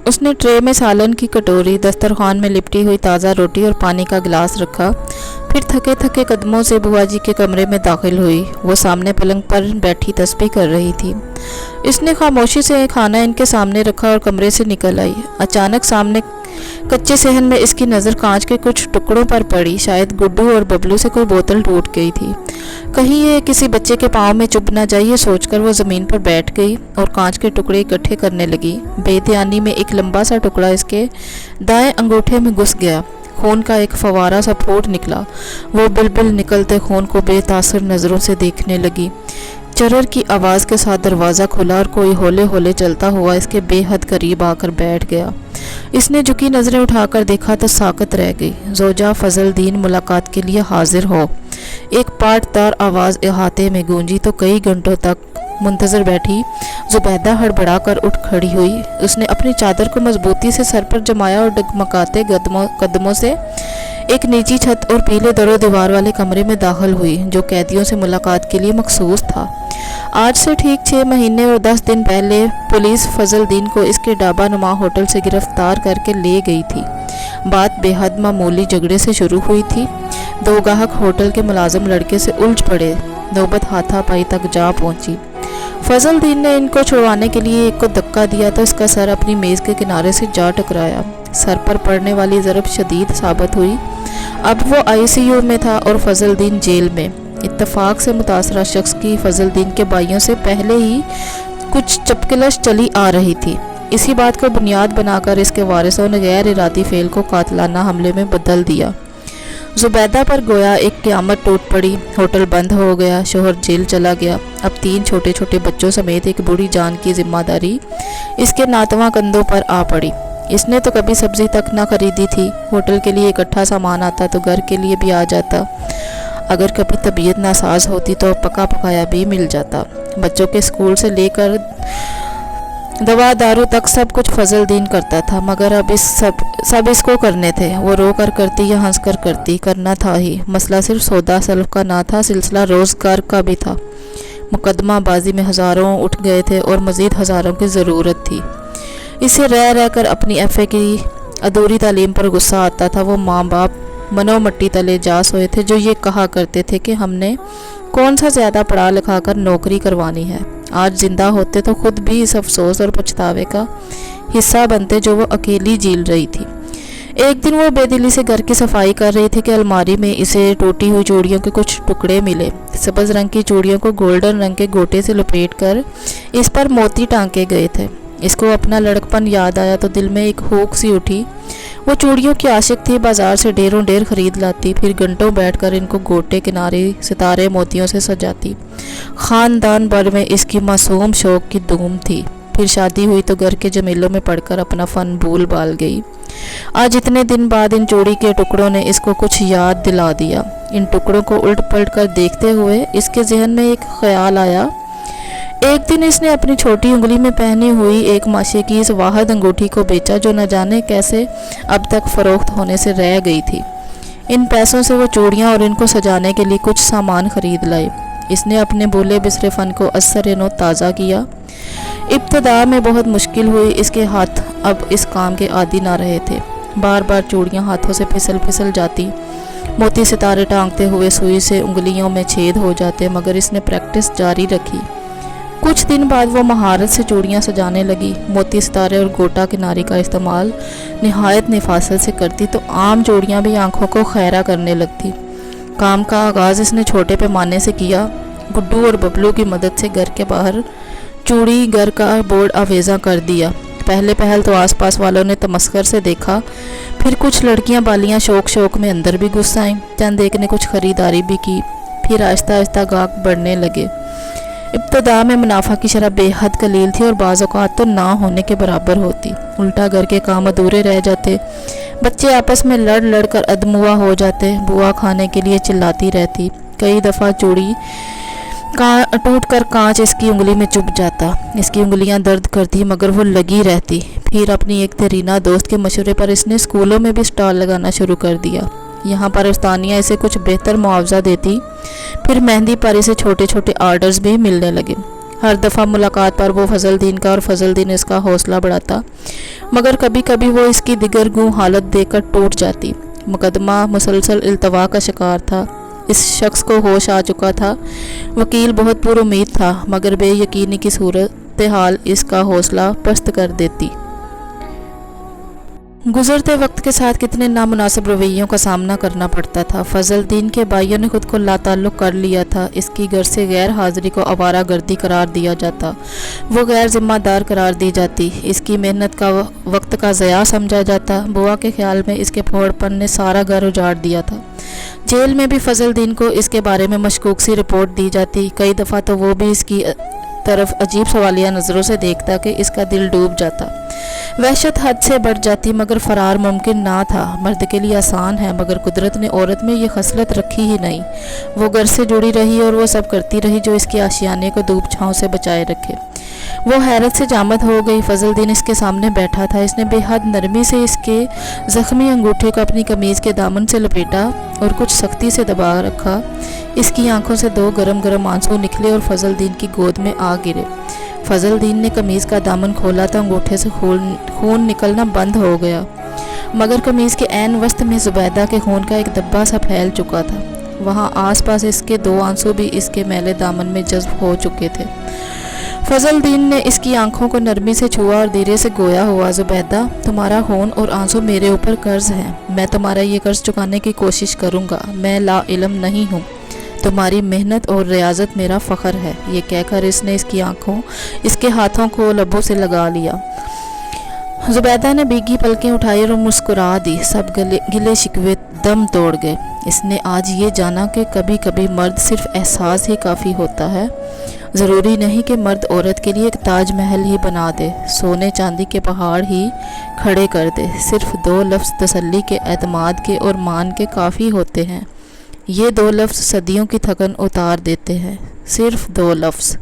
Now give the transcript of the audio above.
उसने ट्रे में सालन की कटोरी, दस्तरखान में लिपटी हुई ताज़ा रोटी और पानी का गिलास रखा। फिर थके थके कदमों से बुआ जी के कमरे में दाखिल हुई। वो सामने पलंग पर बैठी तस्बीह कर रही थी। इसने खामोशी से खाना इनके सामने रखा और कमरे से निकल आई। अचानक सामने कच्चे सहन में इसकी नज़र कांच के कुछ टुकड़ों पर पड़ी। शायद गुड्डू और बबलू से कोई बोतल टूट गई थी। कहीं ये किसी बच्चे के पाँव में चुभ ना जाए, ये सोचकर वो ज़मीन पर बैठ गई और कांच के टुकड़े इकट्ठे करने लगी। बेध्यानी में एक लंबा सा टुकड़ा इसके दाएं अंगूठे में घुस गया। खून का एक फवारा सा फूट निकला। वो बिल्बिल निकलते खून को बेतासर नज़रों से देखने लगी। चरर की आवाज़ के साथ दरवाज़ा खुला और कोई होले होले चलता हुआ इसके बेहद करीब आकर बैठ गया। इसने झुकी नज़रें उठाकर देखा तो साकत रह गई। जोजा फजल दीन मुलाकात के लिए हाजिर हो। एक पाटदार आवाज़ अहाते में गूंजी तो कई घंटों तक मुंतज़र बैठी जुबैदा हड़बड़ाकर उठ खड़ी हुई। उसने अपनी चादर को मजबूती से सर पर जमाया और डगमगाते कदमों से एक नीची छत और पीले दरो दीवार वाले कमरे में दाखिल हुई, जो कैदियों से मुलाकात के लिए मखसूस था। आज से ठीक 6 महीने और 10 दिन पहले पुलिस फजल दीन को इसके डाबा नुमा होटल से गिरफ्तार करके ले गई थी। बात बेहद मामूली झगड़े से शुरू हुई थी। 2 गाहक होटल के मुलाजिम लड़के से उलझ पड़े। नौबत हाथापाई तक जा पहुंची। फजल दीन ने इनको छुड़वाने के लिए एक को धक्का दिया तो इसका सर अपनी मेज़ के किनारे से जा टकराया। सर पर पड़ने वाली ज़रब शदीद साबित हुई। अब वो आईसीयू में था और फजल दीन जेल में। इत्तफाक से मुतासरा शख्स की फजल दीन के भाइयों से पहले ही कुछ चपकलश चली आ रही थी। इसी बात को बुनियाद बनाकर इसके वारिसों ने गैर इरादी फेल को कातलाना हमले में बदल दिया। जुबैदा पर गोया एक क़यामत टूट पड़ी। होटल बंद हो गया, शोहर जेल चला गया। अब 3 छोटे छोटे बच्चों समेत एक बूढ़ी जान की जिम्मेदारी इसके नातवा कंधों पर आ पड़ी। इसने तो कभी सब्जी तक ना खरीदी थी। होटल के लिए इकट्ठा सामान आता तो घर के लिए भी आ जाता। अगर कभी तबीयत नासाज होती तो पका पकाया भी मिल जाता। बच्चों के स्कूल से लेकर दवा दारू तक सब कुछ फजल दीन करता था, मगर अब सब इसको करने थे। वो रो कर करती या हंस कर करती, करना था ही। मसला सिर्फ सौदा सल्फ का ना था, सिलसिला रोज़गार का भी था। मुकदमा बाजी में हज़ारों उठ गए थे और मज़ीद हज़ारों की ज़रूरत थी। इसे रह रह कर अपनी एफ़ए की अधूरी तालीम पर गुस्सा आता था। वो माँ बाप मनो मट्टी तले जा सोए थे जो ये कहा करते थे कि हमने कौन सा ज़्यादा पढ़ा लिखा कर नौकरी करवानी है। आज जिंदा होते तो खुद भी इस अफसोस और पछतावे का हिस्सा बनते जो वो अकेली झील रही थी। एक दिन वो बेदिली से घर की सफाई कर रही थी कि अलमारी में इसे टूटी हुई चूड़ियों के कुछ टुकड़े मिले। सब्ज़ रंग की चूड़ियों को गोल्डन रंग के गोटे से लपेटकर इस पर मोती टांके गए थे। इसको अपना लड़कपन याद आया तो दिल में एक हुक सी उठी। वो चूड़ियों की आशिक थी, बाजार से ढेरों ढेर खरीद लाती, फिर घंटों बैठकर इनको गोटे किनारे सितारे मोतियों से सजाती। ख़ानदान भर में इसकी मासूम शौक की धूम थी। फिर शादी हुई तो घर के जमेलों में पड़कर अपना फ़न भूल भाल गई। आज इतने दिन बाद इन चूड़ी के टुकड़ों ने इसको कुछ याद दिला दिया। इन टुकड़ों को उल्ट पलट कर देखते हुए इसके जहन में एक ख्याल आया। एक दिन इसने अपनी छोटी उंगली में पहनी हुई एक माशे की इस वाहद अंगूठी को बेचा जो न जाने कैसे अब तक फ़रोख्त होने से रह गई थी। इन पैसों से वो चूड़ियाँ और इनको सजाने के लिए कुछ सामान खरीद लाए। इसने अपने भूले बिसरे फ़न को असर-ए-नो ताज़ा किया। इब्तिदा में बहुत मुश्किल हुई। इसके हाथ अब इस काम के आदी ना रहे थे। बार बार चूड़ियाँ हाथों से फिसल फिसल जाती। मोती सितारे टांगते हुए सुई से उंगलियों में छेद हो जाते, मगर इसने प्रैक्टिस जारी रखी। कुछ दिन बाद वो महारत से चूड़ियाँ सजाने लगी। मोती सितारे और गोटा किनारी का इस्तेमाल निहायत नफासत से करती तो आम चूड़ियाँ भी आंखों को खैरा करने लगती। काम का आगाज़ इसने छोटे पैमाने से किया। गुड्डू और बबलू की मदद से घर के बाहर चूड़ी घर का बोर्ड आवेज़ा कर दिया। पहले पहल तो आसपास वालों ने तमस्कर से देखा, फिर कुछ लड़कियां बालियां शौक शौक में अंदर भी घुस आईं। चंद एक ने कुछ ख़रीदारी भी की। फिर आहिस्ता आहिस्ता गाहक बढ़ने लगे। इब्तिदा में मुनाफा की शरह बेहद कलील थी और बाज़ औक़ात तो ना होने के बराबर होती। उल्टा घर के काम अधूरे रह जाते। बच्चे आपस में लड़ लड़ कर अधमुआ हो जाते। बुआ खाने के लिए चिल्लाती रहती। कई दफ़ा चूड़ी टूट कर कांच इसकी उंगली में चुभ जाता। इसकी उंगलियां दर्द करती मगर वो लगी रहती। फिर अपनी एक देरीना दोस्त के मशवरे पर इसने स्कूलों में भी स्टॉल लगाना शुरू कर दिया। यहाँ पर उस्तानियाँ इसे कुछ बेहतर मुआवजा देती। फिर मेहंदी पर इसे छोटे छोटे आर्डर्स भी मिलने लगे। हर दफ़ा मुलाकात पर वो फजलदीन का और फजलदीन इसका हौसला बढ़ाता, मगर कभी कभी वो इसकी दिगरगूं हालत देखकर टूट जाती। मुकदमा मुसलसल इल्तवा का शिकार था। इस शख्स को होश आ चुका था। वकील बहुत पुरुमीद था, मगर बेयकीनी की सूरत हाल इसका हौसला पस्त कर देती। गुजरते वक्त के साथ कितने नामुनासिब रवैयों का सामना करना पड़ता था। फजलदीन के भाइयों ने खुद को लाताल्लुक़ कर लिया था। इसकी घर से गैर हाजिरी को आवारा गर्दी करार दिया जाता, वो गैर जिम्मेदार करार दी जाती, इसकी मेहनत का वक्त का ज़या समझा जाता। बुआ के ख्याल में इसके फोड़पन ने सारा घर उजाड़ दिया था। जेल में भी फजलदीन को इसके बारे में मशकूक सी रिपोर्ट दी जाती। कई दफ़ा तो वो भी इसकी तरफ अजीब सवालिया नज़रों से देखता कि इसका दिल डूब जाता। वहशत हद से बढ़ जाती, मगर फरार मुमकिन ना था। मर्द के लिए आसान है, मगर कुदरत ने औरत में ये खसलत रखी ही नहीं। वो घर से जुड़ी रही और वो सब करती रही जो इसके आशियाने को धूप छाँव से बचाए रखे। वो हैरत से जामद हो गई। फजलदीन इसके सामने बैठा था। इसने बेहद नरमी से इसके ज़ख्मी अंगूठे को अपनी कमीज़ के दामन से लपेटा और कुछ सख्ती से दबा रखा। इसकी आंखों से दो गरम गरम आंसू निकले और फजलदीन की गोद में आ गिरे। फजलदीन ने कमीज़ का दामन खोला तो अंगूठे से खून निकलना बंद हो गया, मगर कमीज़ के ऐन वस्त में ज़ुबैदा के खून का एक धब्बा सा फैल चुका था। वहाँ आसपास इसके दो आंसू भी इसके मैले दामन में जज्ब हो चुके थे। फजलदीन ने इसकी आंखों को नरमी से छुआ और धीरे से गोया हुआ, ज़ुबैदा, तुम्हारा खून और आंसू मेरे ऊपर कर्ज है। मैं तुम्हारा ये कर्ज चुकाने की कोशिश करूँगा। मैं ला इल्म नहीं हूँ। तुम्हारी मेहनत और रियाजत मेरा फ़ख्र है। ये कहकर इसने इसके हाथों को लबों से लगा लिया। ज़ुबैदा ने भीगी पलकें उठाई और मुस्कुरा दी। सब गिले शिकवे दम तोड़ गए। इसने आज ये जाना कि कभी कभी मर्द सिर्फ एहसास ही काफ़ी होता है। ज़रूरी नहीं कि मर्द औरत के लिए एक ताज महल ही बना दे, सोने चांदी के पहाड़ ही खड़े कर दे। सिर्फ दो लफ्ज़ तसल्ली के, एतमाद के और मान के काफ़ी होते हैं। ये दो लफ्ज़ सदियों की थकन उतार देते हैं। सिर्फ दो लफ्ज़।